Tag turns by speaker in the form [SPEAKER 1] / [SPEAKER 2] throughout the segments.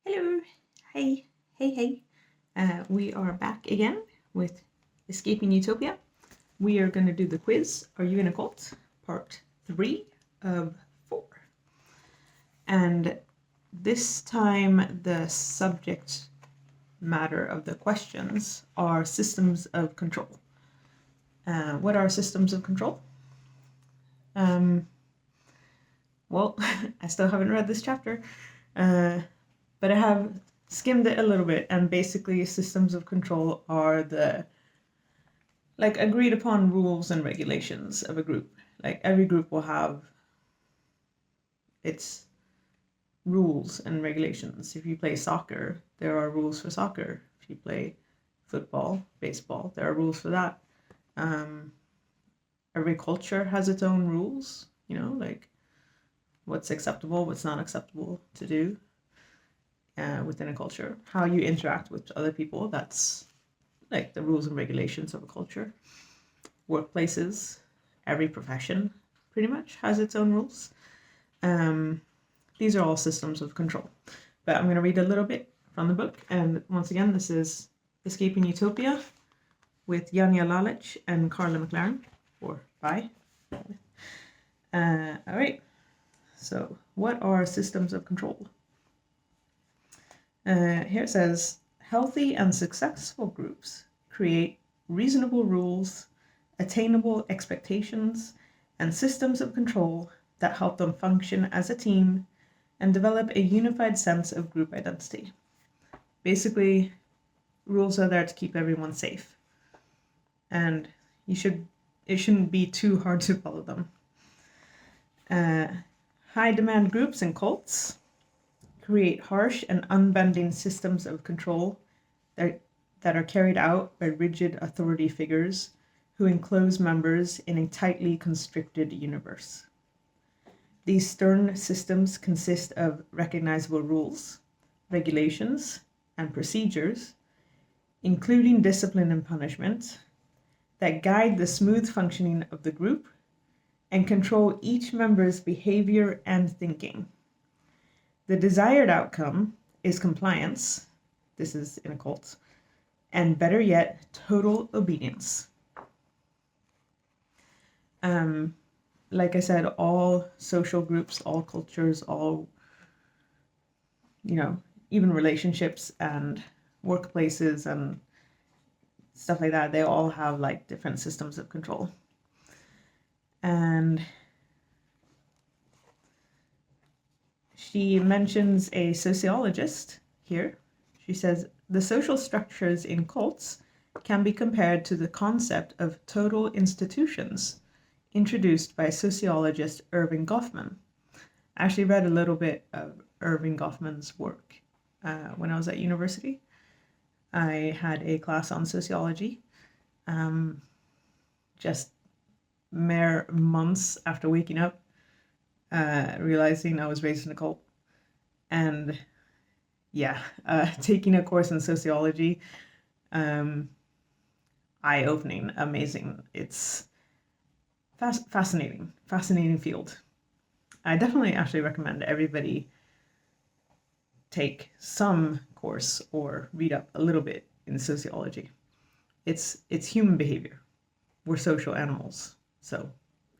[SPEAKER 1] Hello, hey. We are back again with Escaping Utopia. We are going to do the quiz, Are You in a Cult? Part 3 of 4. And this time the subject matter of the questions are systems of control. What are systems of control? Well, I still haven't read this chapter, but I have skimmed it a little bit, and basically systems of control are the agreed upon rules and regulations of a group. Like every group will have its rules and regulations. If you play soccer, there are rules for soccer. If you play football, baseball, there are rules for that. Every culture has its own rules, like what's acceptable, what's not acceptable to do within a culture. How you interact with other people, that's like the rules and regulations of a culture. Workplaces, every profession pretty much has its own rules. These are all systems of control. But I'm going to read a little bit from the book. And once again, this is Escaping Utopia with Janja Lalich and Carla McLaren, or by. All right. So what are systems of control? Here it says, healthy and successful groups create reasonable rules, attainable expectations, and systems of control that help them function as a team and develop a unified sense of group identity. Basically, rules are there to keep everyone safe, and it shouldn't be too hard to follow them. High demand groups and cults create harsh and unbending systems of control that are carried out by rigid authority figures who enclose members in a tightly constricted universe. These stern systems consist of recognizable rules, regulations, and procedures, including discipline and punishment, that guide the smooth functioning of the group and control each member's behavior and thinking. The desired outcome is compliance, this is in a cult, and better yet, total obedience. Like I said, all social groups, all cultures, all, even relationships and workplaces and stuff like that, they all have like different systems of control. And she mentions a sociologist here. She says, the social structures in cults can be compared to the concept of total institutions introduced by sociologist Irving Goffman. I actually read a little bit of Irving Goffman's work when I was at university. I had a class on sociology, just mere months after waking up, realizing I was raised in a cult. And taking a course in sociology, eye-opening, amazing. It's fascinating field. I definitely actually recommend everybody take some course or read up a little bit in sociology. It's human behavior. We're social animals, so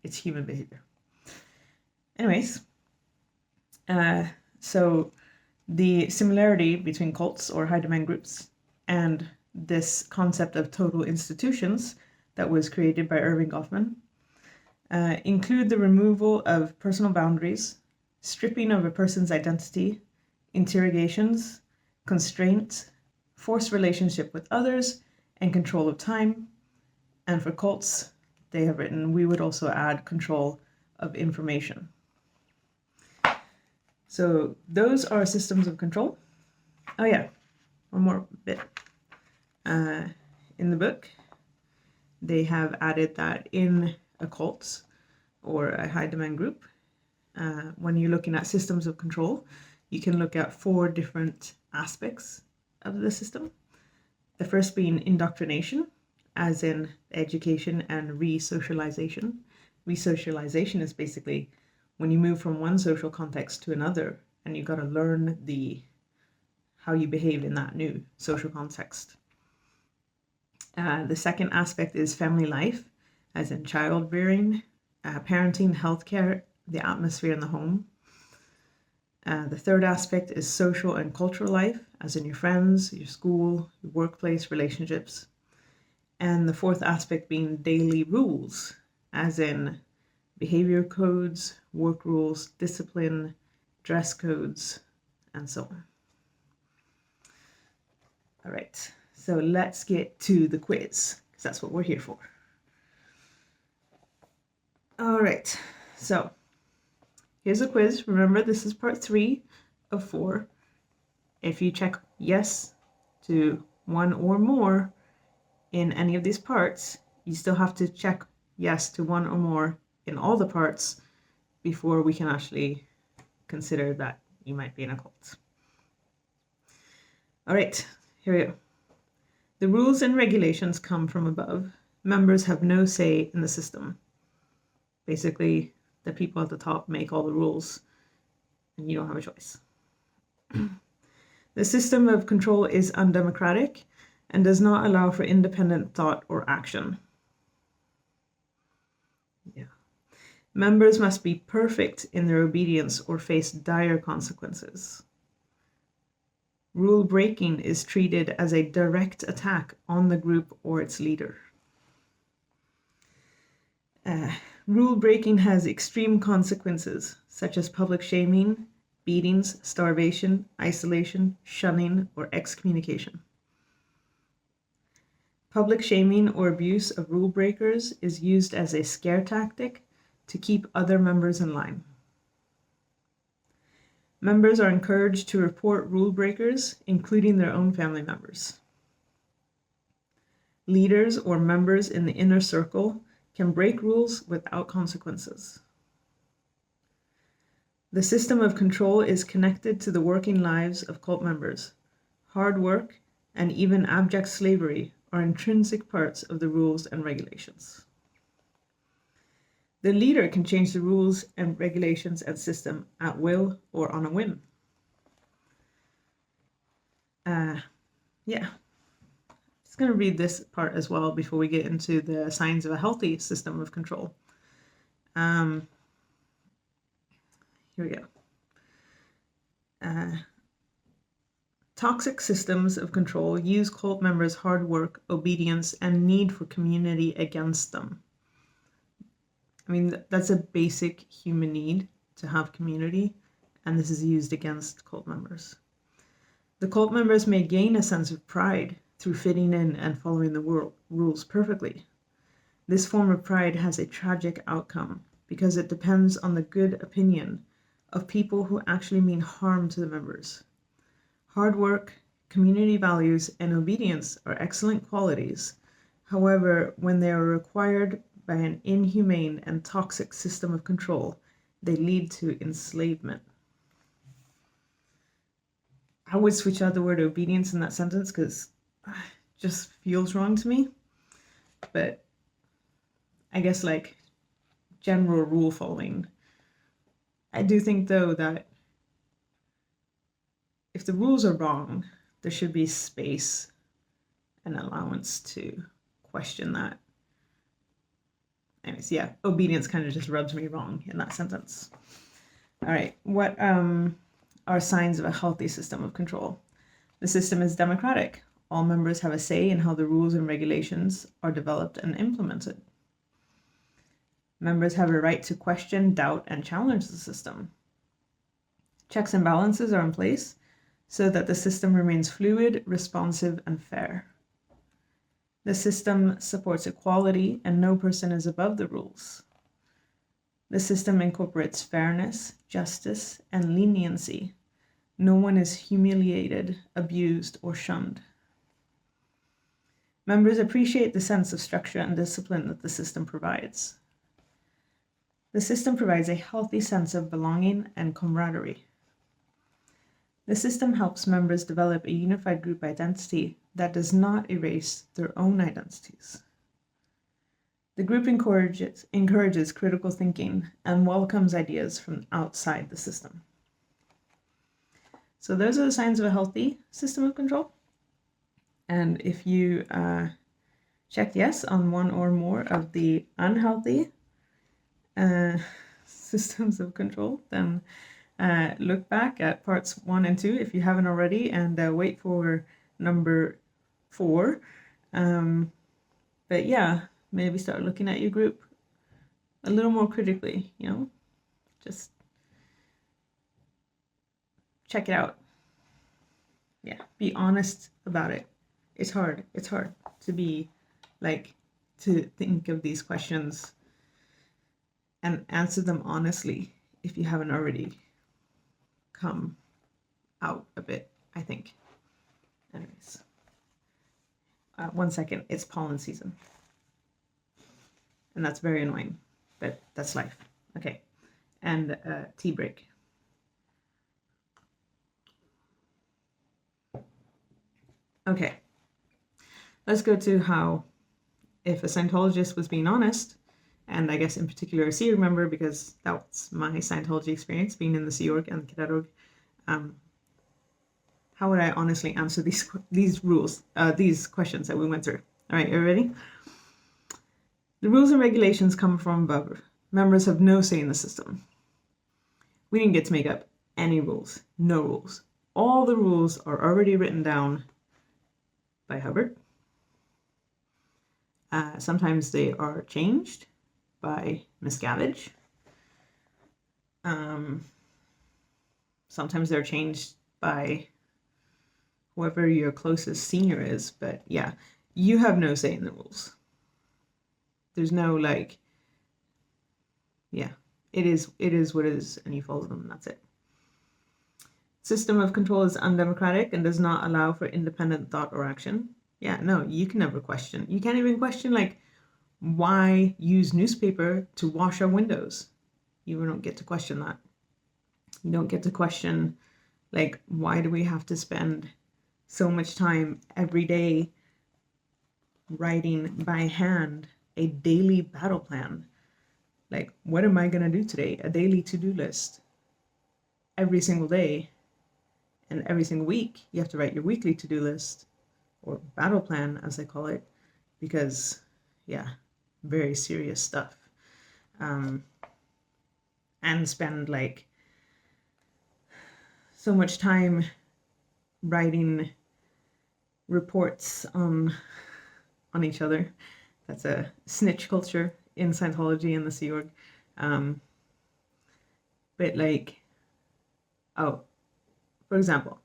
[SPEAKER 1] it's human behavior. Anyways, so the similarity between cults or high demand groups and this concept of total institutions that was created by Irving Goffman include the removal of personal boundaries, stripping of a person's identity, interrogations, constraint, forced relationship with others, and control of time. And for cults, they have written, we would also add control of information. So those are systems of control. Oh yeah, one more bit. In the book, they have added that in a cult or a high demand group, when you're looking at systems of control, you can look at 4 different aspects of the system. The first being indoctrination, as in education and re-socialization. Re-socialization is basically when you move from one social context to another and you got to learn the how you behave in that new social context. The second aspect is family life, as in child rearing, parenting, healthcare, the atmosphere in the home. The third aspect is social and cultural life, as in your friends, your school, your workplace, relationships. And the fourth aspect being daily rules, as in behavior codes, work rules, discipline, dress codes, and so on. All right, so let's get to the quiz, because that's what we're here for. All right, so here's a quiz. Remember, this is part 3 of 4. If you check yes to one or more in any of these parts, you still have to check yes to one or more in all the parts before we can actually consider that you might be in a cult. All right, here we go. The rules and regulations come from above. Members have no say in the system. Basically, the people at the top make all the rules, and you don't have a choice. The system of control is undemocratic and does not allow for independent thought or action. Yeah. Members must be perfect in their obedience or face dire consequences. Rule breaking is treated as a direct attack on the group or its leader. Rule breaking has extreme consequences, such as public shaming, beatings, starvation, isolation, shunning, or excommunication. Public shaming or abuse of rule breakers is used as a scare tactic to keep other members in line. Members are encouraged to report rule breakers, including their own family members. Leaders or members in the inner circle can break rules without consequences. The system of control is connected to the working lives of cult members. Hard work and even abject slavery are intrinsic parts of the rules and regulations. The leader can change the rules and regulations and system at will or on a whim. Just going to read this part as well before we get into the signs of a healthy system of control. Here we go. Toxic systems of control use cult members' hard work, obedience, and need for community against them. I mean, that's a basic human need to have community, and this is used against cult members. The cult members may gain a sense of pride through fitting in and following the rules perfectly. This form of pride has a tragic outcome because it depends on the good opinion of people who actually mean harm to the members. Hard work, community values, and obedience are excellent qualities. However, when they are required by an inhumane and toxic system of control, they lead to enslavement. I would switch out the word obedience in that sentence because it just feels wrong to me. But I guess like general rule following. I do think though that if the rules are wrong, there should be space and allowance to question that. Anyways, yeah, obedience kind of just rubs me wrong in that sentence. All right, what are signs of a healthy system of control? The system is democratic. All members have a say in how the rules and regulations are developed and implemented. Members have a right to question, doubt, and challenge the system. Checks and balances are in place so that the system remains fluid, responsive, and fair. The system supports equality and no person is above the rules. The system incorporates fairness, justice, and leniency. No one is humiliated, abused, or shunned. Members appreciate the sense of structure and discipline that the system provides. The system provides a healthy sense of belonging and camaraderie. The system helps members develop a unified group identity that does not erase their own identities. The group encourages critical thinking and welcomes ideas from outside the system. So those are the signs of a healthy system of control. And if you checked yes on one or more of the unhealthy systems of control, then look back at parts 1 and 2 if you haven't already, and wait for number 4. But yeah, maybe start looking at your group a little more critically, just check it out. Yeah, be honest about it. It's hard to be to think of these questions and answer them honestly if you haven't already come out a bit, I think. Anyways, 1 second, it's pollen season. And that's very annoying, but that's life. Okay, and tea break. Okay, let's go to how, if a Scientologist was being honest, and I guess in particular a Sea Org member, because that's my Scientology experience, being in the Sea Org and the Cadet Org, how would I honestly answer these questions that we went through? All right, are you ready? The rules and regulations come from above. Members have no say in the system. We didn't get to make up any rules, no rules. All the rules are already written down by Hubbard. Sometimes they are changed by Miscavige. Sometimes they're changed by whoever your closest senior is, but yeah, you have no say in the rules. There's no it is what it is, and you follow them, and that's it. System of control is undemocratic and does not allow for independent thought or action. Yeah, no, you can never question. You can't even question, why use newspaper to wash our windows? You don't get to question that. You don't get to question, why do we have to spend so much time every day writing by hand a daily battle plan? What am I going to do today? A daily to-do list. Every single day and every single week, you have to write your weekly to-do list, or battle plan, as they call it, because, yeah, very serious stuff. And spend, so much time writing reports on each other. That's a snitch culture in Scientology and the Sea Org. But for example,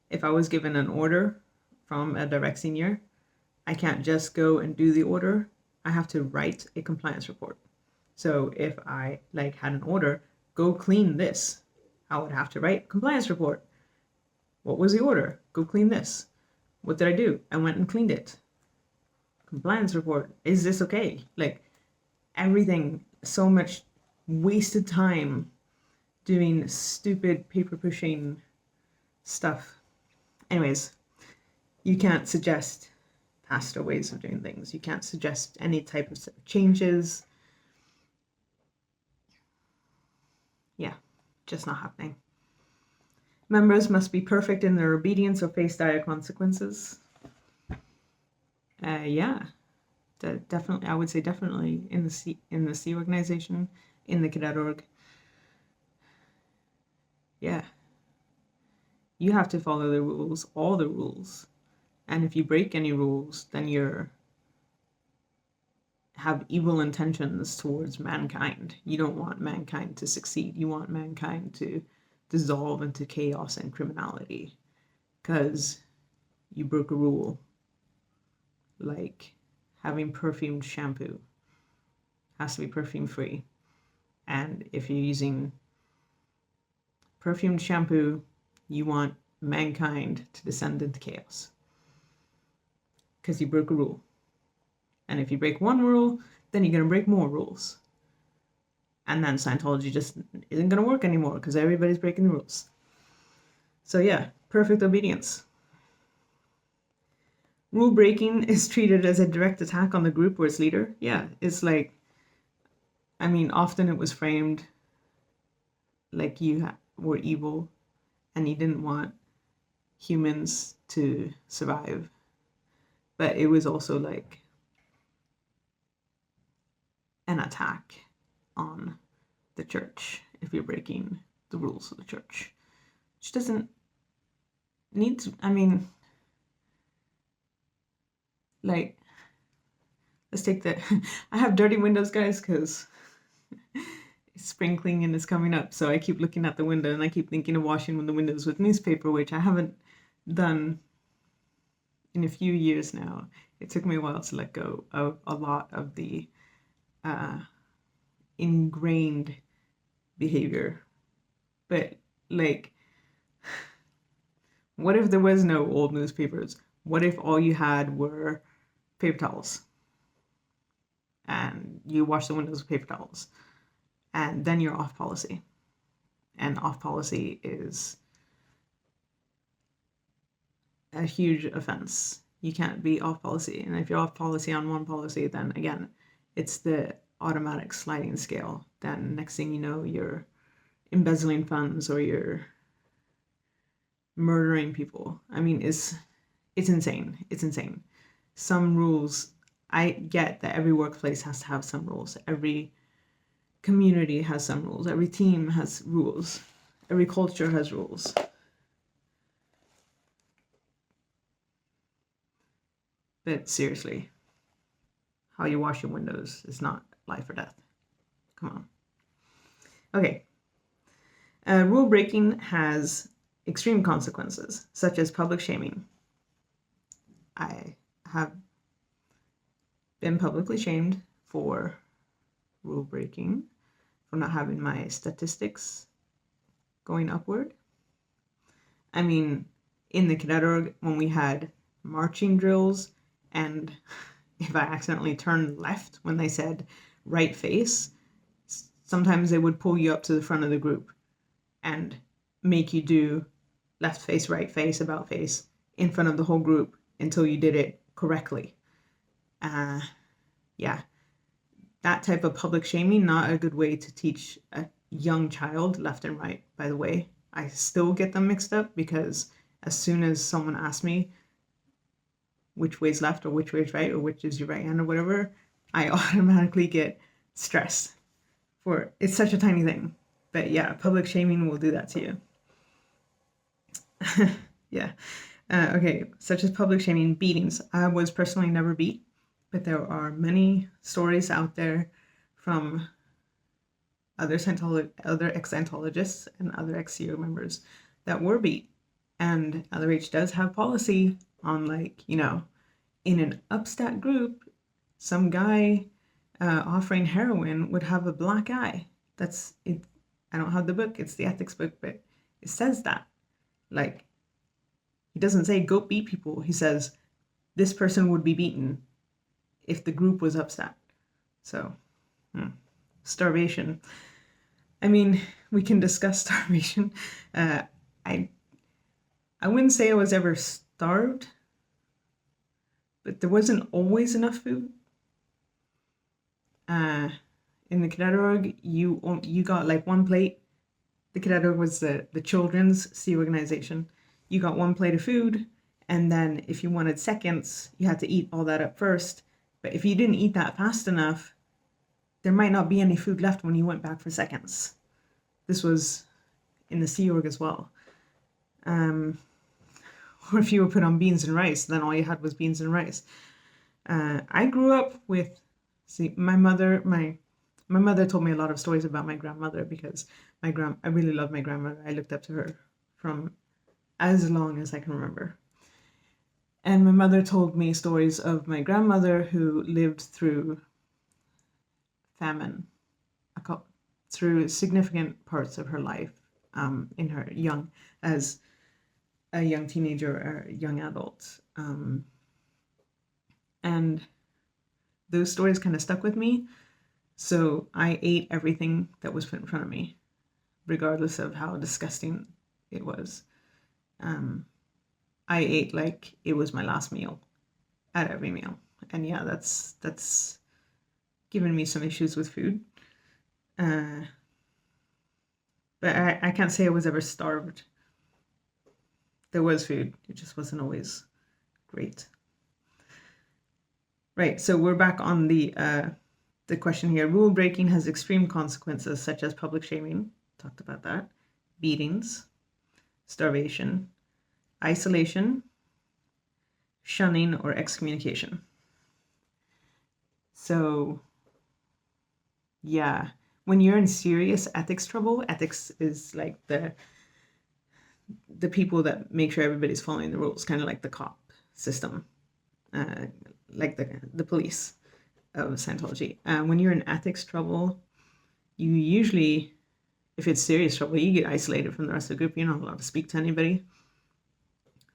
[SPEAKER 1] if I was given an order from a direct senior, I can't just go and do the order. I have to write a compliance report. So if I had an order, go clean this, I would have to write a compliance report. What was the order? Go clean this. What did I do? I went and cleaned it. Compliance report. Is this okay? Everything, so much wasted time doing stupid paper pushing stuff. Anyways, you can't suggest faster ways of doing things. You can't suggest any type of changes. Yeah, just not happening. Members must be perfect in their obedience or face dire consequences. Yeah, definitely. I would say definitely in the Sea organization, in the Cadet Org. Yeah, you have to follow the rules, all the rules, and if you break any rules, then you're have evil intentions towards mankind. You don't want mankind to succeed. You want mankind to dissolve into chaos and criminality because you broke a rule, like having perfumed shampoo has to be perfume free. And if you're using perfumed shampoo, you want mankind to descend into chaos because you broke a rule. And if you break one rule, then you're going to break more rules. And then Scientology just isn't going to work anymore because everybody's breaking the rules. So yeah, perfect obedience. Rule breaking is treated as a direct attack on the group or its leader. Yeah, it's often it was framed like you were evil and you didn't want humans to survive. But it was also like an attack on the church if you're breaking the rules of the church, which doesn't need to, I mean, like, let's take the, I have dirty windows, guys, because spring cleaning is coming up. So I keep looking at the window and I keep thinking of washing the windows with newspaper, which I haven't done in a few years now. It took me a while to let go of a lot of the ingrained behavior. But like, what if there was no old newspapers? What if all you had were paper towels? And you wash the windows with paper towels. And then you're off policy. And off policy is a huge offense. You can't be off policy. And if you're off policy on one policy, then again, it's the automatic sliding scale. Then next thing you know, you're embezzling funds or you're murdering people. I mean, it's insane. It's insane. Some rules, I get that every workplace has to have some rules. Every community has some rules. Every team has rules. Every culture has rules. But seriously, how you wash your windows is not life or death. Come on. Okay. Rule breaking has extreme consequences, such as public shaming. I have been publicly shamed for rule breaking, for not having my statistics going upward. I mean, in the cadet org, when we had marching drills, and if I accidentally turned left when they said right face, sometimes they would pull you up to the front of the group and make you do left face, right face, about face in front of the whole group until you did it correctly. Yeah, that type of public shaming, not a good way to teach a young child left and right, by the way. I still get them mixed up because as soon as someone asks me which way's left or which way's right or which is your right hand or whatever, I automatically get stressed for it's such a tiny thing. But yeah, public shaming will do that to you. Yeah. Okay, such as public shaming, beatings. I was personally never beat, but there are many stories out there from other ex-Scientologists and other ex-CEO members that were beat. And LRH does have policy on, like, you know, in an upstat group, some guy offering heroin would have a black eye. That's it. I don't have the book. It's the ethics book, but it says that. Like, he doesn't say go beat people. He says this person would be beaten if the group was upset. So, starvation. I mean, we can discuss starvation. I wouldn't say I was ever starved, but there wasn't always enough food. In the cadet org, you got like one plate. The cadet org was the children's sea organization. You got one plate of food, and then if you wanted seconds, you had to eat all that up first. But if you didn't eat that fast enough, there might not be any food left when you went back for seconds. This was in the Sea Org as well. Or if you were put on beans and rice, then all you had was beans and rice. I grew up with, my mother told me a lot of stories about my grandmother because I really loved my grandmother. I looked up to her from as long as I can remember. And my mother told me stories of my grandmother who lived through famine, through significant parts of her life in her as a young teenager or a young adult. And those stories kind of stuck with me. So I ate everything that was put in front of me, regardless of how disgusting it was. I ate like it was my last meal at every meal. And yeah, that's given me some issues with food. But I can't say I was ever starved. There was food. It just wasn't always great. Right, so we're back on the question here. Rule breaking has extreme consequences such as public shaming, talked about that, beatings, starvation, isolation, shunning, or excommunication. So, yeah, when you're in serious ethics trouble, ethics is like the people that make sure everybody's following the rules, kind of like the cop system, like the police of Scientology. When you're in ethics trouble, you usually, if it's serious trouble, you get isolated from the rest of the group. You're not allowed to speak to anybody.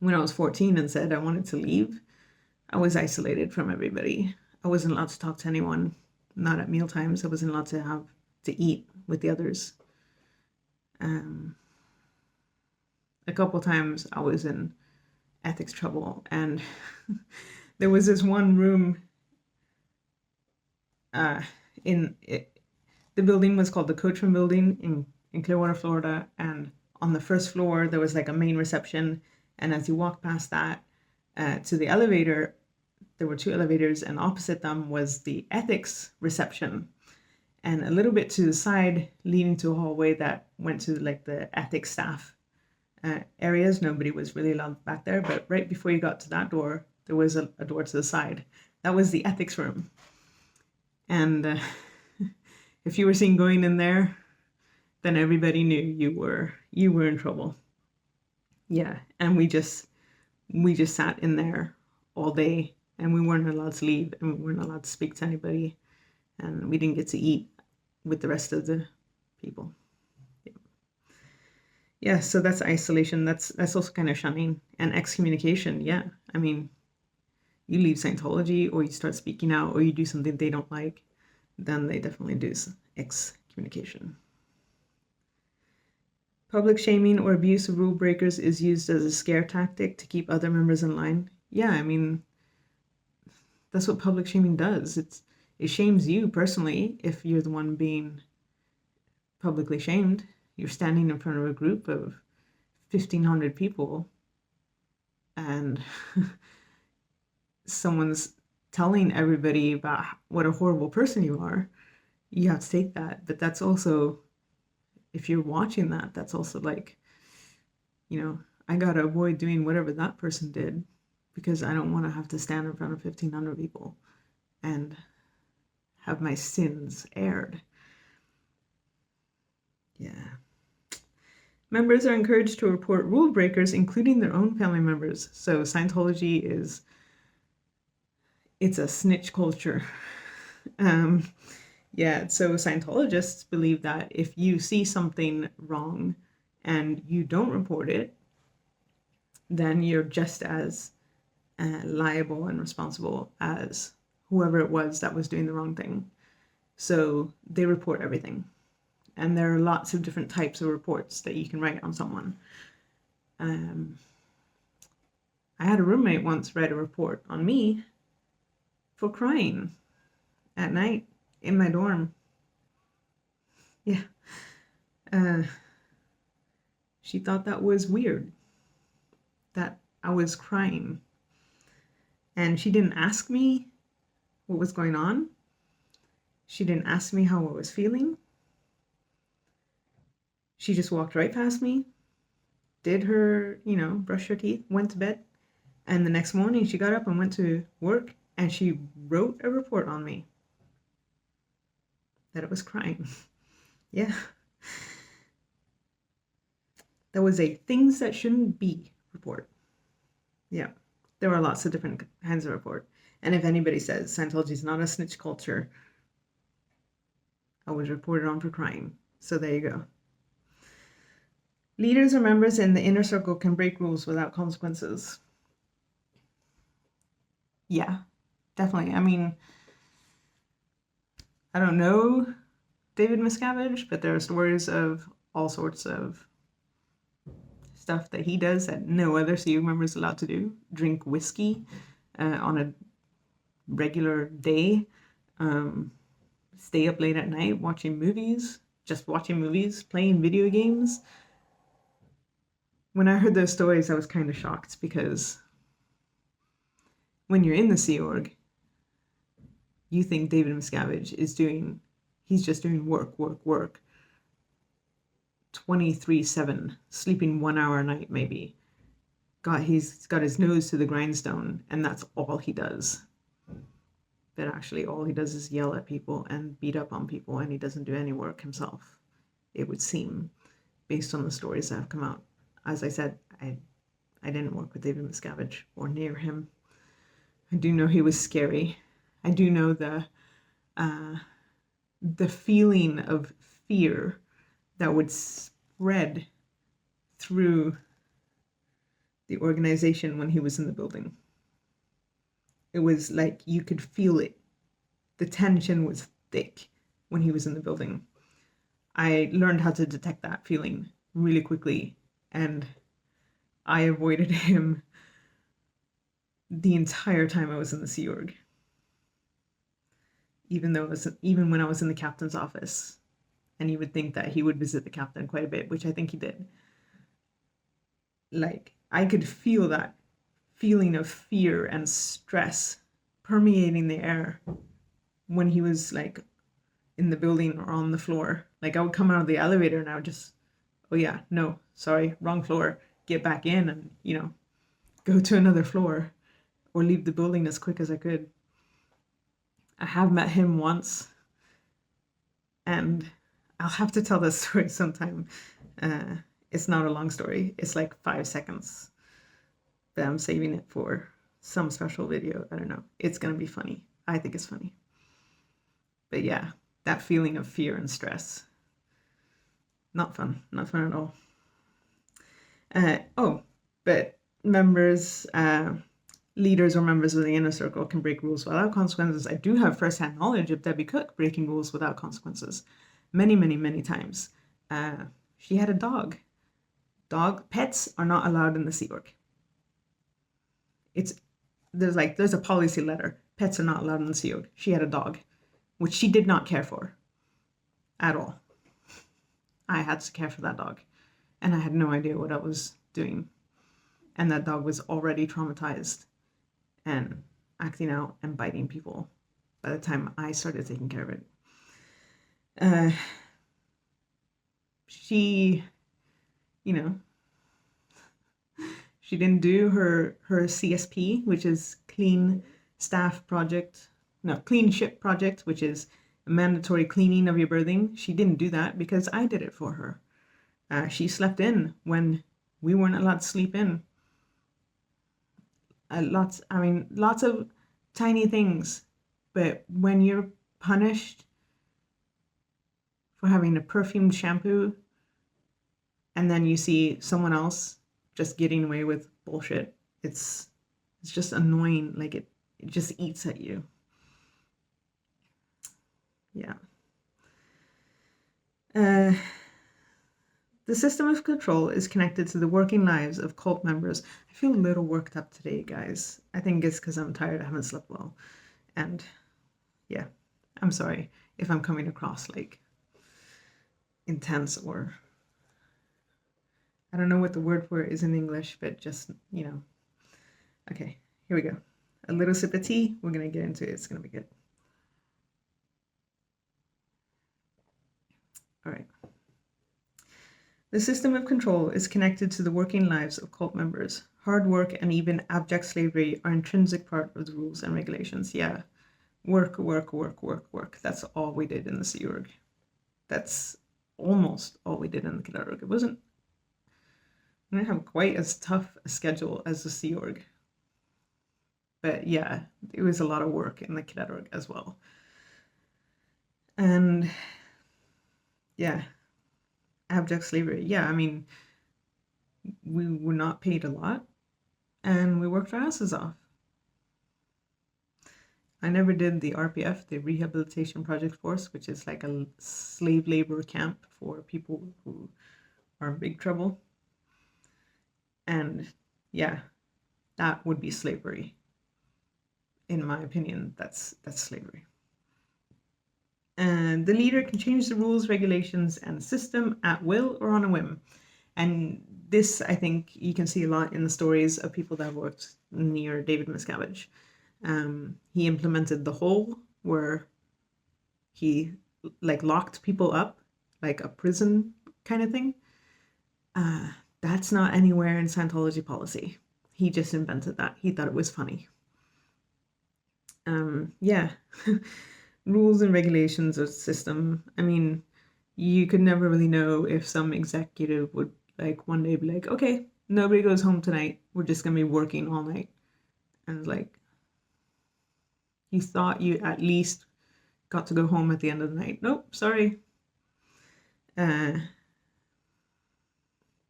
[SPEAKER 1] When I was 14 and said I wanted to leave, I was isolated from everybody. I wasn't allowed to talk to anyone, not at meal times. I wasn't allowed to have to eat with the others. A couple times I was in ethics trouble, and there was this one room in it. The building was called the Coachman Building in Clearwater, Florida, and on the first floor there was like a main reception, and as you walk past that to the elevator, there were two elevators, and opposite them was the ethics reception, and a little bit to the side leading to a hallway that went to like the ethics staff areas. Nobody was really allowed back there, but right before you got to that door, there was a door to the side. That was the ethics room. And if you were seen going in there, then everybody knew you were in trouble. Yeah, and we just sat in there all day, and we weren't allowed to leave, and we weren't allowed to speak to anybody, and we didn't get to eat with the rest of the people. Yeah, so that's isolation. That's also kind of shunning. And excommunication. Yeah, I mean, you leave Scientology, or you start speaking out, or you do something they don't like, then they definitely do excommunication. Public shaming or abuse of rule breakers is used as a scare tactic to keep other members in line. Yeah, I mean, that's what public shaming does. It shames you personally if you're the one being publicly shamed. You're standing in front of a group of 1,500 people, and someone's telling everybody about what a horrible person you are. You have to take that. But that's also, if you're watching that, that's also like, I gotta avoid doing whatever that person did, because I don't want to have to stand in front of 1,500 people and have my sins aired. Yeah. Members are encouraged to report rule breakers, including their own family members. So Scientology it's a snitch culture. Yeah, so Scientologists believe that if you see something wrong and you don't report it, then you're just as liable and responsible as whoever it was that was doing the wrong thing. So they report everything. And there are lots of different types of reports that you can write on someone. I had a roommate once write a report on me for crying at night in my dorm. Yeah. She thought that was weird, that I was crying. And she didn't ask me what was going on. She didn't ask me how I was feeling. She just walked right past me, did her, brush her teeth, went to bed. And the next morning she got up and went to work, and she wrote a report on me that I was crying. Yeah. That was a things that shouldn't be report. Yeah. There are lots of different kinds of report. And if anybody says Scientology is not a snitch culture, I was reported on for crying. So there you go. Leaders or members in the inner circle can break rules without consequences. Yeah, definitely. I mean, I don't know David Miscavige, but there are stories of all sorts of stuff that he does that no other CU member is allowed to do. Drink whiskey on a regular day. Stay up late at night watching movies, playing video games. when I heard those stories, I was kind of shocked because when you're in the Sea Org, you think David Miscavige he's just doing work, 23/7, sleeping 1 hour a night maybe. He's got his nose to the grindstone, and that's all he does. But actually, all he does is yell at people and beat up on people, and he doesn't do any work himself, it would seem, based on the stories that have come out. As I said, I didn't work with David Miscavige or near him. I do know he was scary. I do know the feeling of fear that would spread through the organization when he was in the building. It was like you could feel it. The tension was thick when he was in the building. I learned how to detect that feeling really quickly, and I avoided him the entire time I was in the Sea Org. Even when I was in the captain's office, and you would think that he would visit the captain quite a bit, which I think he did. Like, I could feel that feeling of fear and stress permeating the air when he was like in the building or on the floor. Like, I would come out of the elevator and I would just, oh yeah, no, sorry, wrong floor, get back in and, go to another floor or leave the building as quick as I could. I have met him once, and I'll have to tell this story sometime. It's not a long story. It's like 5 seconds, but I'm saving it for some special video. I don't know. It's going to be funny. I think it's funny. But yeah, that feeling of fear and stress. Not fun. Not fun at all. But members, leaders or members of the inner circle can break rules without consequences. I do have firsthand knowledge of Debbie Cook breaking rules without consequences many, many, many times. She had a dog. Pets are not allowed in the Sea Org. There's a policy letter. Pets are not allowed in the Sea Org. She had a dog, which she did not care for at all. I had to care for that dog, and I had no idea what I was doing. And that dog was already traumatized and acting out and biting people by the time I started taking care of it. She didn't do her CSP, which is Clean Ship Project, which is a mandatory cleaning of your berthing. She didn't do that because I did it for her. She slept in when we weren't allowed to sleep in. Lots of tiny things, but when you're punished for having a perfumed shampoo and then you see someone else just getting away with bullshit, it's just annoying. Like it just eats at you. Yeah. The system of control is connected to the working lives of cult members. I feel a little worked up today, guys. I think it's because I'm tired. I haven't slept well. And yeah, I'm sorry if I'm coming across like intense or I don't know what the word for it is in English, but just, Okay, here we go. A little sip of tea. We're going to get into it. It's going to be good. All right. The system of control is connected to the working lives of cult members. Hard work and even abject slavery are intrinsic part of the rules and regulations. Yeah, work. That's all we did in the Sea Org. That's almost all we did in the Cadet Org. We didn't have quite as tough a schedule as the Sea Org. But yeah, it was a lot of work in the Cadet Org as well. And yeah, abject slavery. Yeah, we were not paid a lot and we worked our asses off. I never did the RPF, the Rehabilitation Project Force, which is like a slave labor camp for people who are in big trouble. And yeah, that would be slavery. In my opinion, that's slavery. And the leader can change the rules, regulations, and system at will or on a whim. And this, I think, you can see a lot in the stories of people that have worked near David Miscavige. He implemented the hole where he like locked people up, like a prison kind of thing. That's not anywhere in Scientology policy. He just invented that. He thought it was funny. Yeah. Rules and regulations of system. I mean, you could never really know if some executive would like one day be like, okay, nobody goes home tonight. We're just gonna be working all night. And like, you thought you at least got to go home at the end of the night. Nope, sorry. Yeah,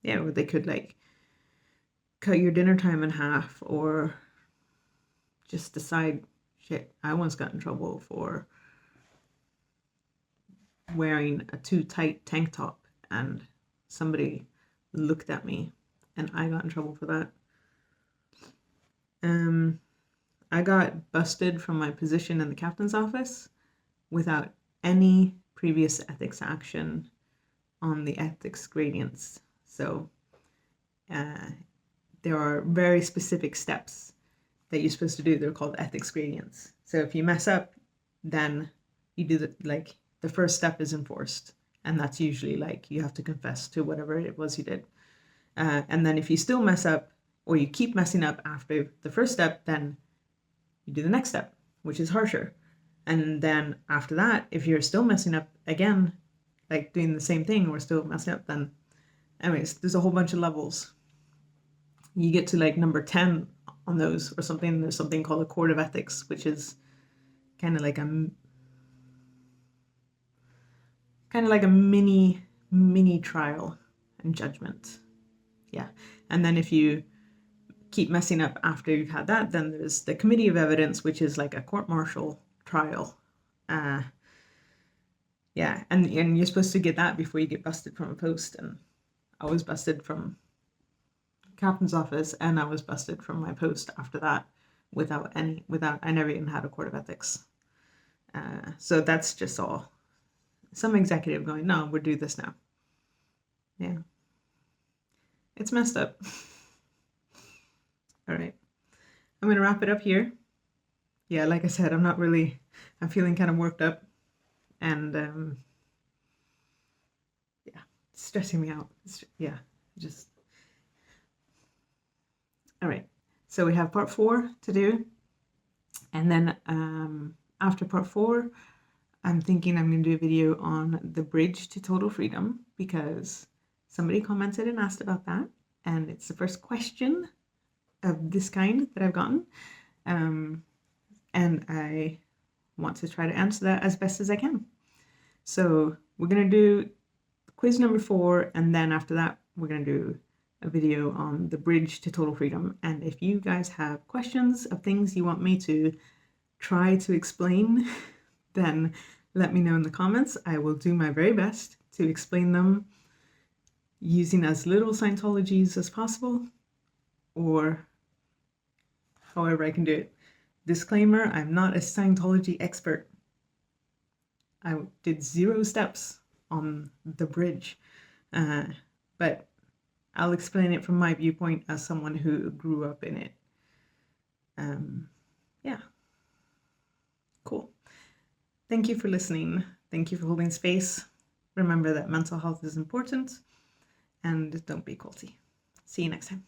[SPEAKER 1] or they could like cut your dinner time in half, or just decide, shit, I once got in trouble for wearing a too tight tank top and somebody looked at me and I got in trouble for that. I got busted from my position in the captain's office without any previous ethics action on the ethics gradients. So there are very specific steps that you're supposed to do. They're called ethics gradients. So if you mess up, then you do the first step is enforced. And that's usually like you have to confess to whatever it was you did. And then if you still mess up or you keep messing up after the first step, then you do the next step, which is harsher. And then after that, if you're still messing up again, like doing the same thing or still messing up, then anyways, there's a whole bunch of levels. You get to like number 10 on those or something. There's something called a court of ethics, which is kind of like a mini trial and judgment. Yeah. And then if you keep messing up after you've had that, then there's the committee of evidence, which is like a court-martial trial. Yeah, and you're supposed to get that before you get busted from a post. And I was busted from captain's office, and I was busted from my post after that without I never even had a court of ethics. So that's just all some executive going, no, we'll do this now. Yeah, it's messed up. All right, I'm gonna wrap it up here. Yeah, like I said, I'm feeling kind of worked up, and yeah, it's stressing me out. Yeah, just all right. So we have part 4 to do, and then after part 4, I'm thinking I'm going to do a video on the bridge to total freedom, because somebody commented and asked about that, and it's the first question of this kind that I've gotten, and I want to try to answer that as best as I can. So we're going to do quiz number 4, and then after that we're going to do a video on the bridge to total freedom. And if you guys have questions of things you want me to try to explain, then let me know in the comments. I will do my very best to explain them using as little Scientologies as possible, or however I can do it. Disclaimer, I'm not a Scientology expert. I did 0 steps on the bridge, but I'll explain it from my viewpoint as someone who grew up in it. Yeah. Cool. Thank you for listening. Thank you for holding space. Remember that mental health is important, and don't be culty. See you next time.